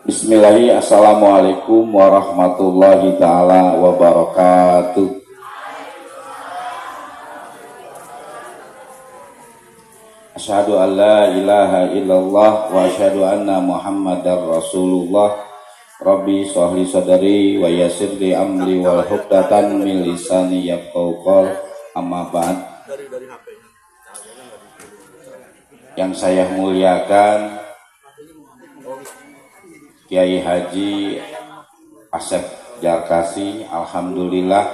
Bismillahirrahmanirrahim. Assalamualaikum warahmatullahi ta'ala wabarakatuh. Asyhadu an la ilaha illallah wa asyhadu anna muhammadar rasulullah. Rabbi sholli sadri wa yassirli amri wal 'uqdatam min lisani yafqahu qawli. Amma ba'd. Yang saya muliakan Kiai Haji Asep Jarkasi, alhamdulillah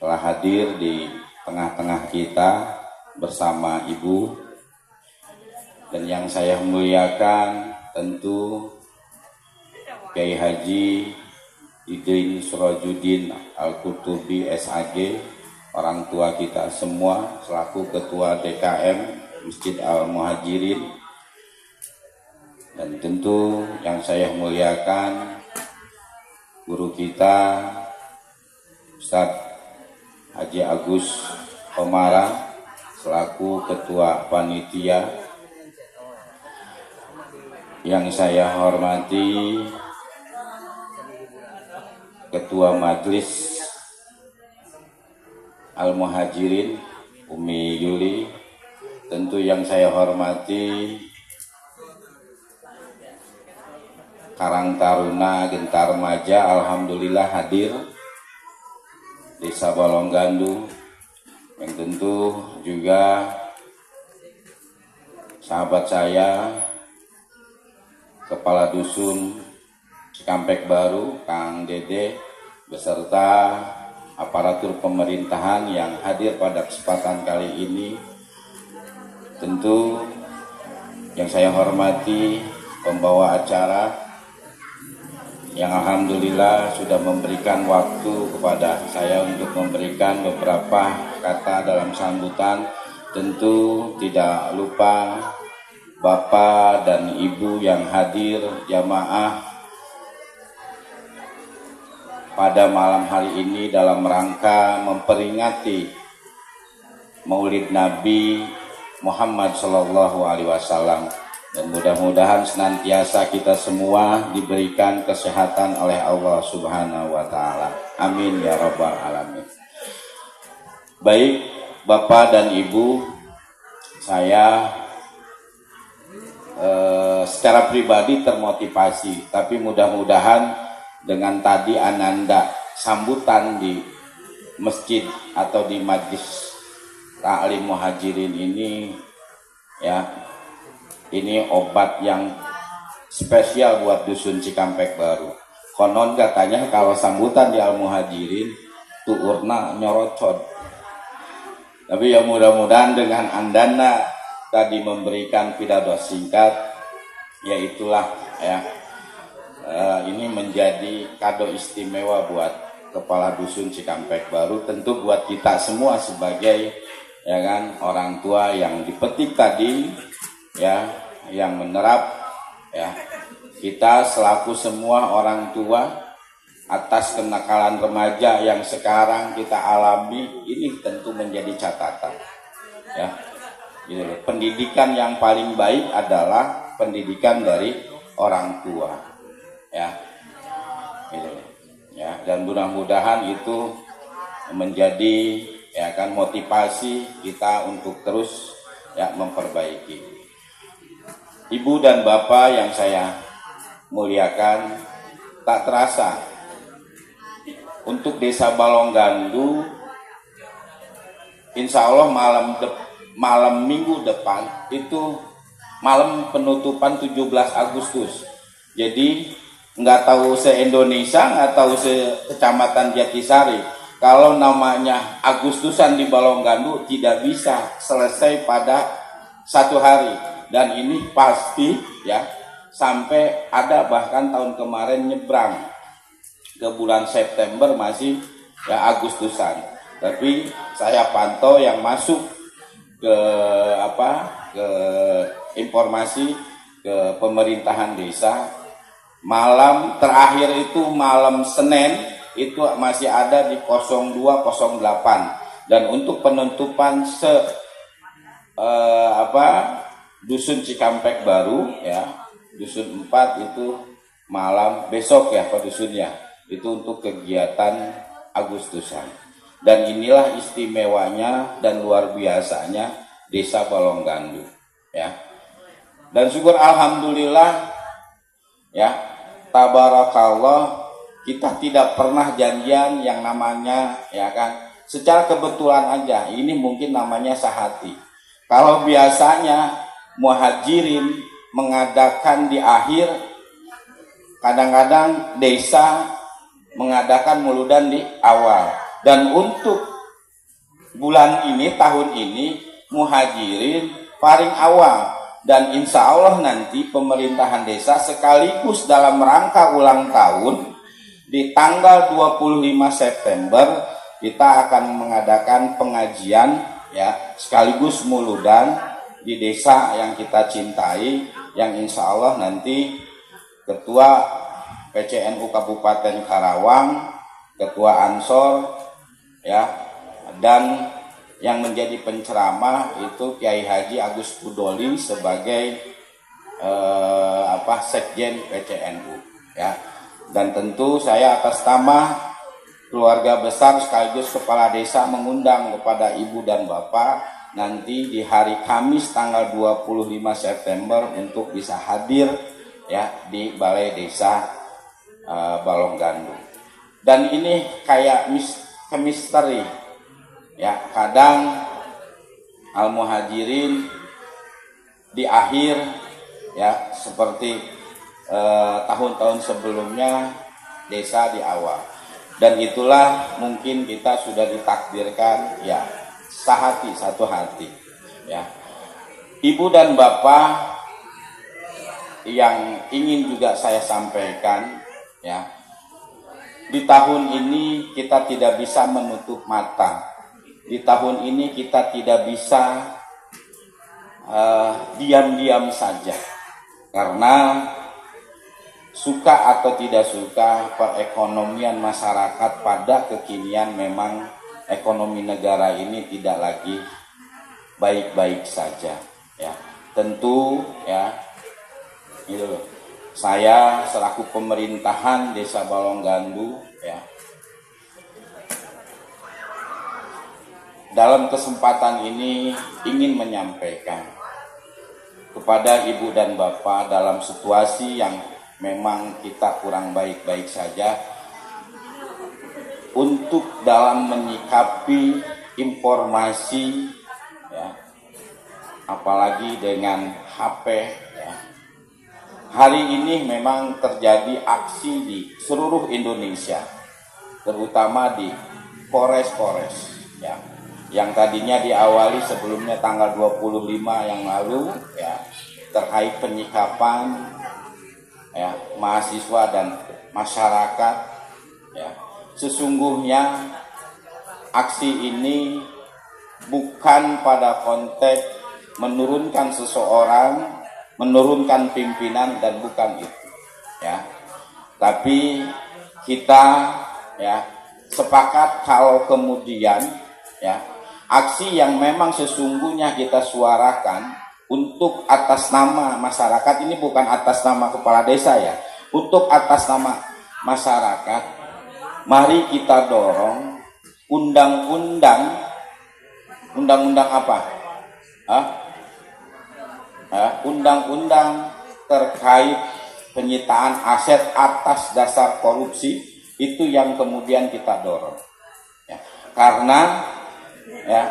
telah hadir di tengah-tengah kita bersama Ibu. Dan yang saya muliakan tentu Kiai Haji Idin Surojudin Al-Qutubi SAG, orang tua kita semua selaku Ketua DKM Masjid Al-Muhajirin. Dan tentu yang saya muliakan guru kita Ustaz Haji Agus Komara selaku Ketua Panitia. Yang saya hormati Ketua Majelis Al-Muhajirin Umi Yuli. Tentu yang saya hormati Karang Taruna Gentar Maja, alhamdulillah hadir Desa Balonggandu. Yang tentu juga sahabat saya Kepala Dusun Cikampek Baru Kang Dede beserta aparatur pemerintahan yang hadir pada kesempatan kali ini. Tentu yang saya hormati pembawa acara yang alhamdulillah sudah memberikan waktu kepada saya untuk memberikan beberapa kata dalam sambutan. Tentu tidak lupa Bapak dan Ibu yang hadir jamaah pada malam hari ini dalam rangka memperingati Maulid Nabi Muhammad SAW. Dan mudah-mudahan senantiasa kita semua diberikan kesehatan oleh Allah Subhanahu wa Ta'ala. Amin ya Rabbal Alamin. Baik, Bapak dan Ibu, saya secara pribadi termotivasi, tapi mudah-mudahan dengan tadi ananda sambutan di masjid atau di majlis Ta'lim Muhajirin ini, ya, ini obat yang spesial buat Dusun Cikampek Baru. Konon katanya kalau sambutan di Al-Muhajirin tuh urna nyorocot. Tapi ya mudah-mudahan dengan andana tadi memberikan pidato singkat, ya itulah ya, ini menjadi kado istimewa buat Kepala Dusun Cikampek Baru. Tentu buat kita semua sebagai ya kan orang tua yang dipetik tadi, ya, yang menerap, ya, kita selaku semua orang tua atas kenakalan remaja yang sekarang kita alami ini tentu menjadi catatan, ya. Gitu. Pendidikan yang paling baik adalah pendidikan dari orang tua, ya, gitu. Ya, dan mudah-mudahan itu menjadi ya kan motivasi kita untuk terus ya memperbaiki. Ibu dan Bapak yang saya muliakan, tak terasa untuk Desa Balonggandu, insya Allah malam minggu depan itu malam penutupan 17 Agustus. Jadi nggak tahu se-Indonesia, nggak tahu se-Kecamatan Jatisari, kalau namanya Agustusan di Balonggandu tidak bisa selesai pada satu hari. Dan ini pasti ya sampai ada bahkan tahun kemarin nyebrang ke bulan September masih ya Agustusan. Tapi saya pantau yang masuk ke ke informasi ke pemerintahan desa, malam terakhir itu malam Senin itu masih ada di 0208. Dan untuk penutupan Dusun Cikampek Baru ya dusun 4 itu malam besok ya Pak Dusunnya, itu untuk kegiatan Agustusan. Dan inilah istimewanya dan luar biasanya Desa Balonggandu ya. Dan syukur alhamdulillah ya, tabarakallah, kita tidak pernah janjian yang namanya ya kan, secara kebetulan aja. Ini mungkin namanya sahati. Kalau biasanya muhajirin mengadakan di akhir, kadang-kadang desa mengadakan muludan di awal. Dan untuk bulan ini, tahun ini, muhajirin paling awal. Dan insya Allah nanti pemerintahan desa sekaligus dalam rangka ulang tahun di tanggal 25 September kita akan mengadakan pengajian ya, sekaligus muludan di desa yang kita cintai, yang insya Allah nanti Ketua PCNU Kabupaten Karawang, Ketua Ansor ya, dan yang menjadi penceramah itu Kiai Haji Agus Pudoli sebagai Sekjen PCNU ya. Dan tentu saya atas nama keluarga besar sekaligus kepala desa mengundang kepada ibu dan bapak nanti di hari Kamis tanggal 25 September untuk bisa hadir ya di Balai Desa Balonggandu. Dan ini kayak misteri ya, kadang al-muhajirin di akhir ya, seperti tahun-tahun sebelumnya desa di awal. Dan itulah mungkin kita sudah ditakdirkan ya, sahati satu hati ya. Ibu dan bapak, yang ingin juga saya sampaikan ya, di tahun ini kita tidak bisa menutup mata. Di tahun ini kita tidak bisa diam-diam saja, karena suka atau tidak suka perekonomian masyarakat pada kekinian memang ekonomi negara ini tidak lagi baik-baik saja ya. Tentu ya, itu loh, saya selaku pemerintahan Desa Balonggandu ya, dalam kesempatan ini ingin menyampaikan kepada ibu dan bapak dalam situasi yang memang kita kurang baik-baik saja, untuk dalam menyikapi informasi ya, apalagi dengan HP ya. Hari ini memang terjadi aksi di seluruh Indonesia, terutama di Polres-Polres ya, yang tadinya diawali sebelumnya tanggal 25 yang lalu ya, terkait penyikapan ya, mahasiswa dan masyarakat ya. Sesungguhnya aksi ini bukan pada konteks menurunkan seseorang, menurunkan pimpinan, dan bukan itu ya. Tapi kita ya sepakat kalau kemudian ya, aksi yang memang sesungguhnya kita suarakan untuk atas nama masyarakat, ini bukan atas nama kepala desa ya, untuk atas nama masyarakat, mari kita dorong undang-undang apa? Undang-undang terkait penyitaan aset atas dasar korupsi, itu yang kemudian kita dorong ya. Karena ya,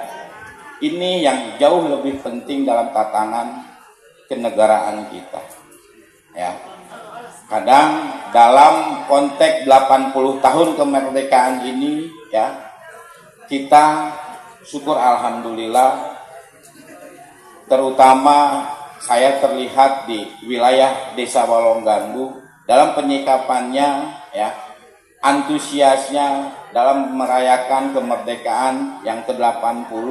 ini yang jauh lebih penting dalam tatanan kenegaraan kita ya. Kadang dalam konteks 80 tahun kemerdekaan ini ya, kita syukur alhamdulillah, terutama saya terlihat di wilayah Desa Balonggandu dalam penyikapannya ya, antusiasnya dalam merayakan kemerdekaan yang ke-80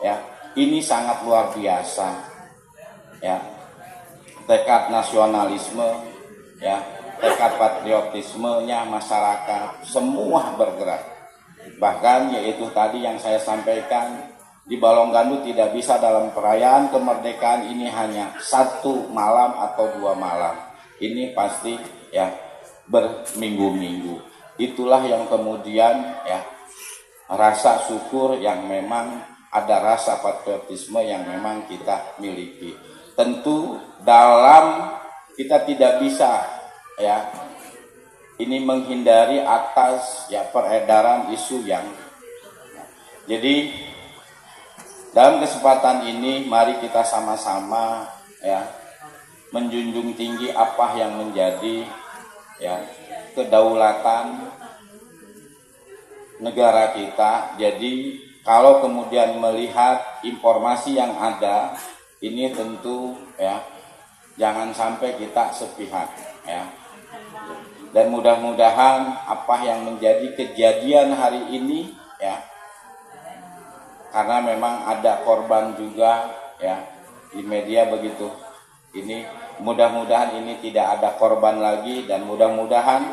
ya, ini sangat luar biasa ya. Tekad nasionalisme ya, tekad patriotismenya masyarakat semua bergerak. Bahkan yaitu tadi yang saya sampaikan, di Balonggandu tidak bisa dalam perayaan kemerdekaan ini hanya 1 malam atau 2 malam, ini pasti ya berminggu-minggu. Itulah yang kemudian ya rasa syukur yang memang ada rasa patriotisme yang memang kita miliki. Tentu dalam kita tidak bisa ya ini menghindari atas ya peredaran isu yang jadi dalam kesempatan ini mari kita sama-sama ya menjunjung tinggi apa yang menjadi ya kedaulatan negara kita. Jadi kalau kemudian melihat informasi yang ada ini tentu ya jangan sampai kita sepihak ya. Dan mudah-mudahan apa yang menjadi kejadian hari ini ya, karena memang ada korban juga ya di media begitu. Ini mudah-mudahan ini tidak ada korban lagi dan mudah-mudahan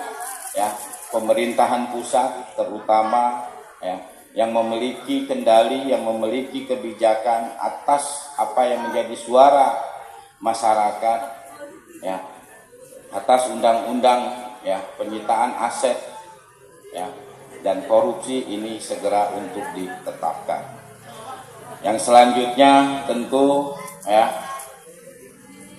ya pemerintahan pusat terutama ya yang memiliki kendali, yang memiliki kebijakan atas apa yang menjadi suara masyarakat ya, atas undang-undang ya penyitaan aset ya dan korupsi ini segera untuk ditetapkan. Yang selanjutnya tentu ya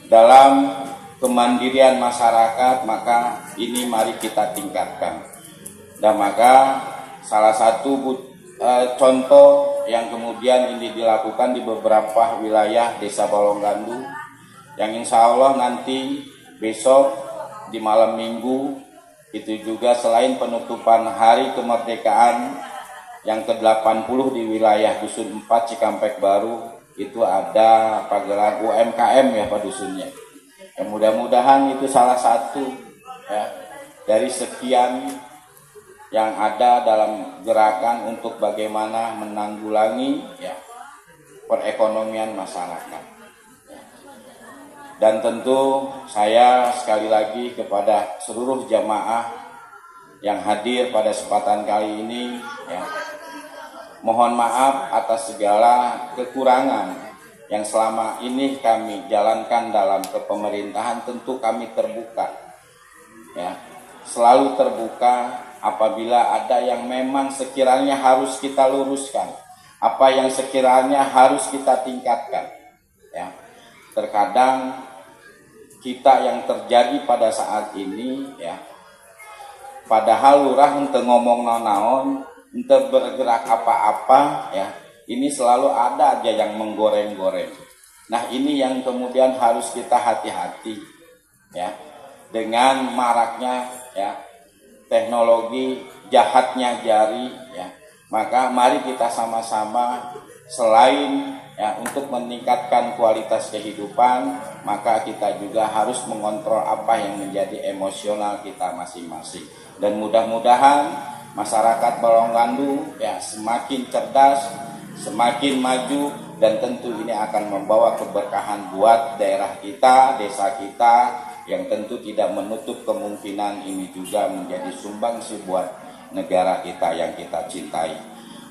dalam kemandirian masyarakat maka ini mari kita tingkatkan. Dan maka salah satu contoh yang kemudian ini dilakukan di beberapa wilayah Desa Balonggandu yang insya Allah nanti besok di malam minggu itu juga selain penutupan hari kemerdekaan yang ke-80 di wilayah Dusun 4 Cikampek Baru itu ada pagelaran UMKM ya Pak Dusunnya. Ya, mudah-mudahan itu salah satu ya dari sekian yang ada dalam gerakan untuk bagaimana menanggulangi ya perekonomian masyarakat. Dan tentu saya sekali lagi kepada seluruh jamaah yang hadir pada kesempatan kali ini ya, mohon maaf atas segala kekurangan yang selama ini kami jalankan dalam kepemerintahan. Tentu kami terbuka ya, selalu terbuka apabila ada yang memang sekiranya harus kita luruskan, apa yang sekiranya harus kita tingkatkan ya. Terkadang kita yang terjadi pada saat ini ya, padahal lurah untuk ngomong naon, untuk bergerak apa-apa ya, ini selalu ada aja yang menggoreng-goreng. Nah ini yang kemudian harus kita hati-hati ya, dengan maraknya ya teknologi, jahatnya jari ya, maka mari kita sama-sama selain ya untuk meningkatkan kualitas kehidupan, maka kita juga harus mengontrol apa yang menjadi emosional kita masing-masing. Dan mudah-mudahan masyarakat Balonggandu ya semakin cerdas, semakin maju, dan tentu ini akan membawa keberkahan buat daerah kita, desa kita, yang tentu tidak menutup kemungkinan ini juga menjadi sumbangsi buat negara kita yang kita cintai.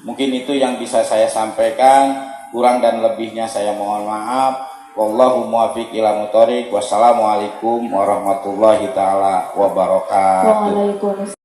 Mungkin itu yang bisa saya sampaikan, kurang dan lebihnya saya mohon maaf. Wallahu muwaffiq ila muthoriq. Wassalamualaikum warahmatullahi taala wabarakatuh. Waalaikumsalam.